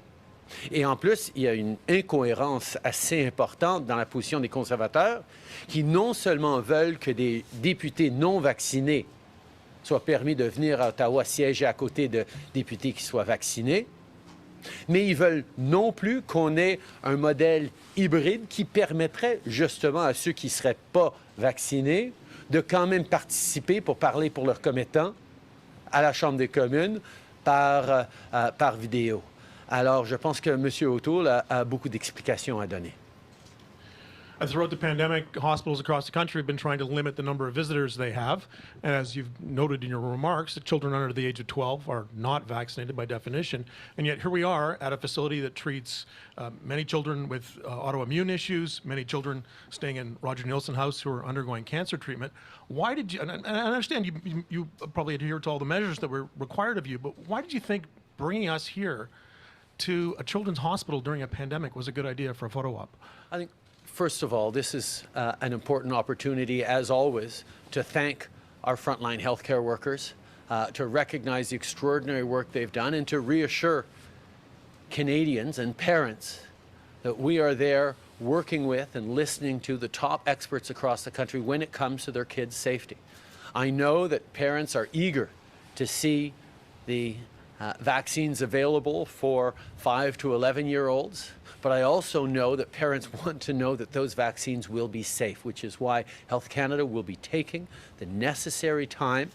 Et en plus, il y a une incohérence assez importante dans la position des conservateurs qui non seulement veulent que des députés non vaccinés soient permis de venir à Ottawa siéger à côté de députés qui soient vaccinés, mais ils veulent non plus qu'on ait un modèle hybride qui permettrait justement à ceux qui ne seraient pas vaccinés de quand même participer pour parler pour leurs commettants à la Chambre des communes par vidéo. Alors, je pense que M. O'Toole a beaucoup d'explications à donner. Throughout the pandemic, hospitals across the country have been trying to limit the number of visitors they have. And as you've noted in your remarks, the children under the age of 12 are not vaccinated by definition. And yet here we are at a facility that treats many children with autoimmune issues, many children staying in Roger Nielsen House who are undergoing cancer treatment. Why did you, and I understand you probably adhere to all the measures that were required of you, but why did you think bringing us here to a children's hospital during a pandemic was a good idea for a photo op? I think, first of all, this is an important opportunity, as always, to thank our frontline healthcare workers, to recognize the extraordinary work they've done, and to reassure Canadians and parents that we are there working with and listening to the top experts across the country when it comes to their kids' safety. I know that parents are eager to see the vaccines available for 5 to 11-year-olds, but I also know that parents want to know that those vaccines will be safe, which is why Health Canada will be taking the necessary time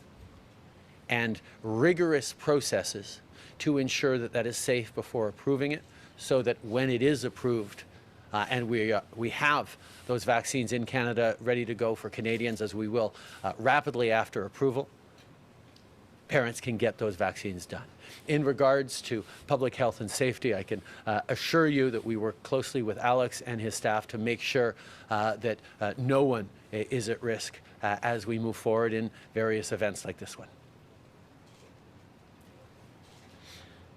and rigorous processes to ensure that that is safe before approving it, so that when it is approved, and we have those vaccines in Canada ready to go for Canadians, as we will rapidly after approval, parents can get those vaccines done. In regards to public health and safety, I can assure you that we work closely with Alex and his staff to make sure that no one is at risk as we move forward in various events like this one.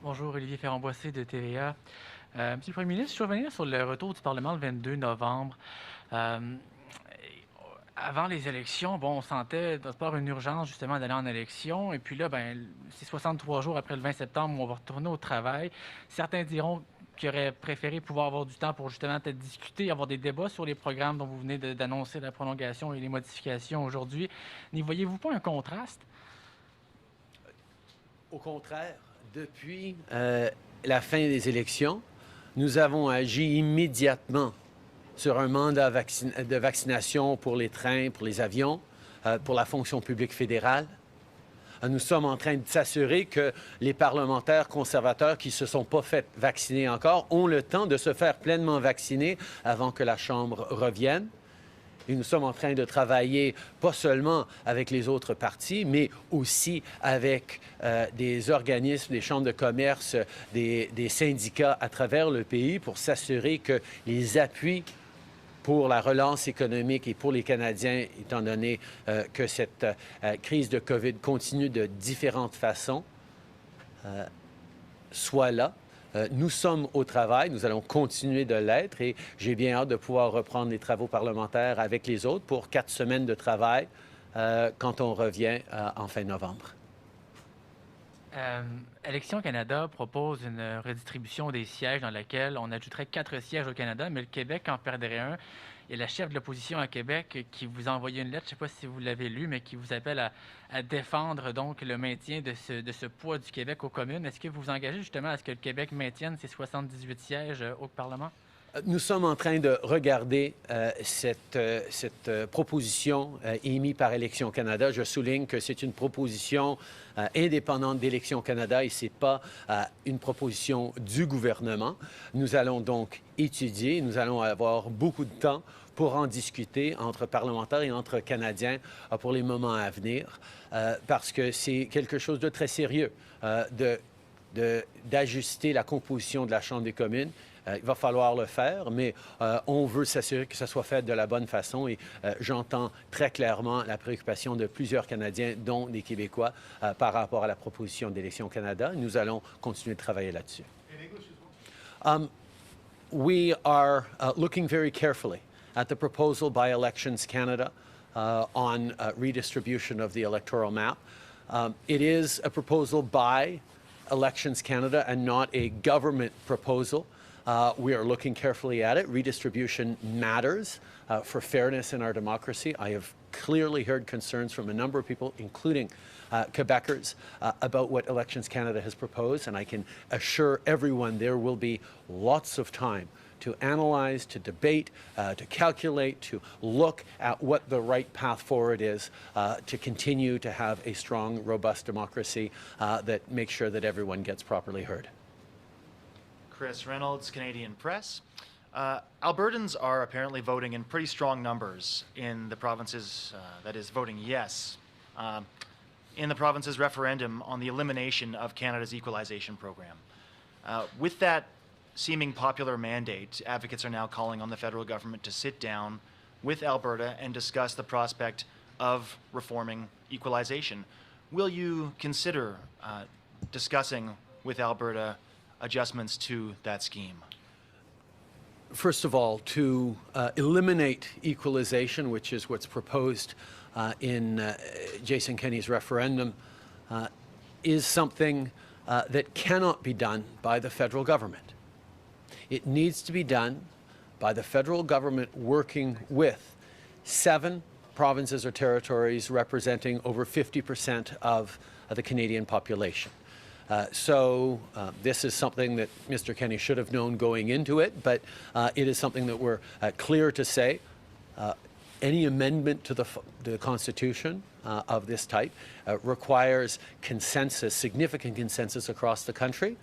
Bonjour, Olivier Ferrand-Boissé de TVA. Monsieur le Premier ministre, je suis revenu sur le retour du Parlement le 22 novembre. Avant les élections, bon, on sentait d'autre part une urgence justement d'aller en élection. Et puis là, ben, c'est 63 jours après le 20 septembre où on va retourner au travail. Certains diront qu'ils auraient préféré pouvoir avoir du temps pour justement peut-être discuter, avoir des débats sur les programmes dont vous venez d'annoncer la prolongation et les modifications aujourd'hui. N'y voyez-vous pas un contraste? Au contraire, depuis la fin des élections, nous avons agi immédiatement sur un mandat de vaccination pour les trains, pour les avions, pour la fonction publique fédérale. Nous sommes en train de s'assurer que les parlementaires conservateurs qui ne se sont pas fait vacciner encore ont le temps de se faire pleinement vacciner avant que la Chambre revienne. Et nous sommes en train de travailler pas seulement avec les autres partis, mais aussi avec des organismes, des chambres de commerce, des syndicats à travers le pays pour s'assurer que les appuis pour la relance économique et pour les Canadiens, étant donné que cette crise de COVID continue de différentes façons, soient là. Nous sommes au travail, nous allons continuer de l'être et j'ai bien hâte de pouvoir reprendre les travaux parlementaires avec les autres pour 4 semaines de travail quand on revient en fin novembre. Élection Canada propose une redistribution des sièges dans laquelle on ajouterait 4 sièges au Canada, mais le Québec en perdrait un. Il y a la chef de l'opposition à Québec qui vous a envoyé une lettre, je ne sais pas si vous l'avez lue, mais qui vous appelle à défendre donc le maintien de ce poids du Québec aux communes. Est-ce que vous vous engagez justement à ce que le Québec maintienne ses 78 sièges au Parlement? Nous sommes en train de regarder cette proposition émise par Élection Canada. Je souligne que c'est une proposition indépendante d'Élection Canada et ce n'est pas une proposition du gouvernement. Nous allons donc étudier, nous allons avoir beaucoup de temps pour en discuter entre parlementaires et entre Canadiens pour les moments à venir, parce que c'est quelque chose de très sérieux d'ajuster la composition de la Chambre des communes. Il va falloir le faire, mais on veut s'assurer que ça soit fait de la bonne façon et j'entends très clairement la préoccupation de plusieurs Canadiens, dont des Québécois, par rapport à la proposition d'Élection Canada. Nous allons continuer de travailler là-dessus. We are looking very carefully at the proposal by Elections Canada on redistribution of the electoral map. It is a proposal by Elections Canada and not a government proposal. We are looking carefully at it. Redistribution matters for fairness in our democracy. I have clearly heard concerns from a number of people, including Quebecers, about what Elections Canada has proposed, and I can assure everyone there will be lots of time to analyze, to debate, to calculate, to look at what the right path forward is to continue to have a strong, robust democracy that makes sure that everyone gets properly heard. Chris Reynolds, Canadian Press. Albertans are apparently voting in pretty strong numbers in the provinces, that is, voting yes, in the province's referendum on the elimination of Canada's Equalization program. With that seeming popular mandate, advocates are now calling on the federal government to sit down with Alberta and discuss the prospect of reforming equalization. Will you consider discussing with Alberta adjustments to that scheme? First of all, to eliminate equalization, which is what's proposed in Jason Kenney's referendum, is something that cannot be done by the federal government. It needs to be done by the federal government working with 7 provinces or territories representing over 50% of the Canadian population. So this is something that Mr. Kenney should have known going into it, but it is something that we're clear to say. Any amendment to the Constitution of this type requires consensus, significant consensus across the country.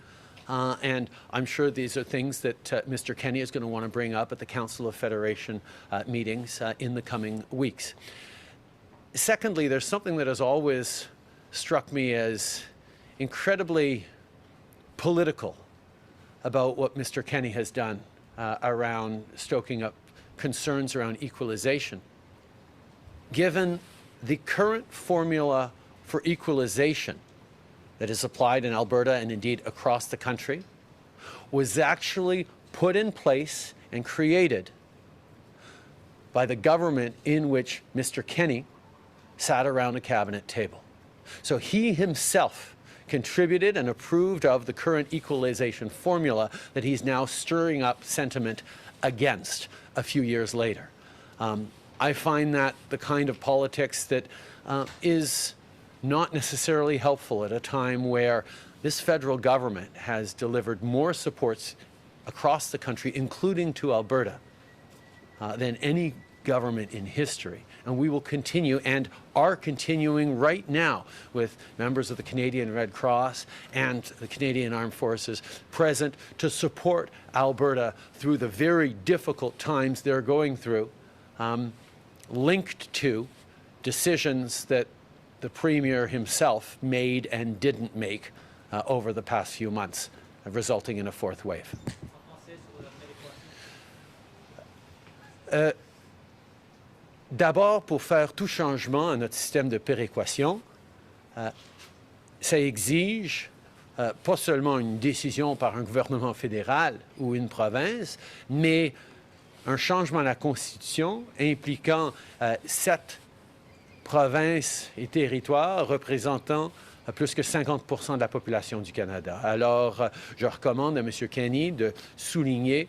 And I'm sure these are things that Mr. Kenney is going to want to bring up at the Council of Federation meetings in the coming weeks. Secondly, there's something that has always struck me as incredibly political about what Mr. Kenney has done around stoking up concerns around equalization. Given the current formula for equalization, that is applied in Alberta and indeed across the country was actually put in place and created by the government in which Mr. Kenney sat around a cabinet table. So he himself contributed and approved of the current equalization formula that he's now stirring up sentiment against a few years later. I find that the kind of politics that is not necessarily helpful at a time where this federal government has delivered more supports across the country, including to Alberta, than any government in history. And we will continue and are continuing right now with members of the Canadian Red Cross and the Canadian Armed Forces present to support Alberta through the very difficult times they're going through, linked to decisions that the Premier himself made and didn't make over the past few months, resulting in a fourth wave. D'abord, pour faire tout changement à notre système de péréquation, ça exige pas seulement une décision par un gouvernement fédéral ou une province, mais un changement à la Constitution impliquant 7 provinces et territoires représentant plus que 50% de la population du Canada. Alors, je recommande à M. Kenney de souligner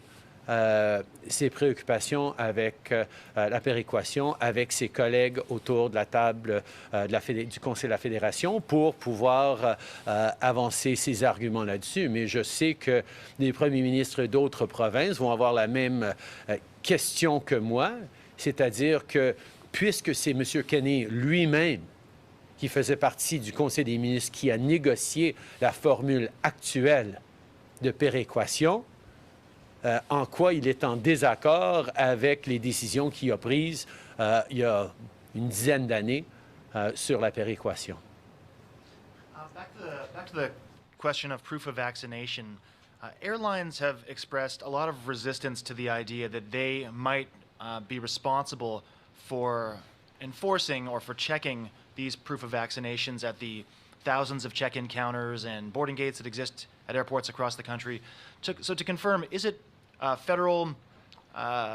ses préoccupations avec la péréquation, avec ses collègues autour de la table du Conseil de la Fédération pour pouvoir avancer ses arguments là-dessus. Mais je sais que les premiers ministres d'autres provinces vont avoir la même question que moi, c'est-à-dire que puisque c'est M. Kenney lui-même qui faisait partie du Conseil des ministres qui a négocié la formule actuelle de péréquation, en quoi il est en désaccord avec les décisions qu'il a prises il y a une dizaine d'années sur la péréquation. Back to the question of proof of vaccination. Airlines have expressed a lot of resistance to the idea that they might be responsible for enforcing or for checking these proof of vaccinations at the thousands of check-in counters and boarding gates that exist at airports across the country. So to confirm, is it federal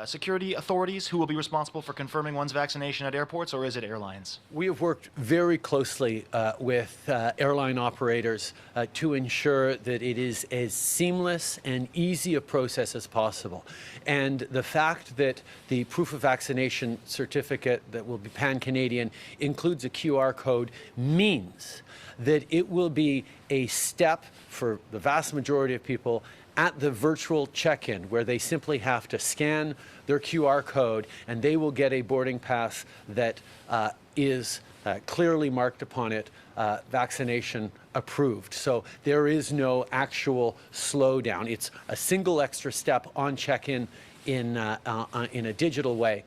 security authorities who will be responsible for confirming one's vaccination at airports, or is it airlines? We have worked very closely with airline operators to ensure that it is as seamless and easy a process as possible. And the fact that the proof of vaccination certificate that will be pan-Canadian includes a QR code means that it will be a step for the vast majority of people at the virtual check-in, where they simply have to scan their QR code and they will get a boarding pass that is clearly marked upon it, vaccination approved. So there is no actual slowdown. It's a single extra step on check-in in a digital way.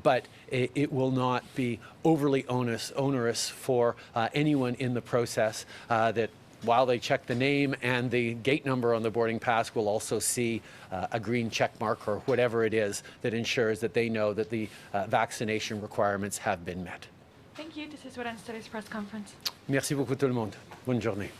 But it will not be overly onerous for anyone in the process that while they check the name and the gate number on the boarding pass, will also see a green check mark or whatever it is that ensures that they know that the vaccination requirements have been met. Thank you. This is what ends today's press conference. Merci beaucoup tout le monde. Bonne journée.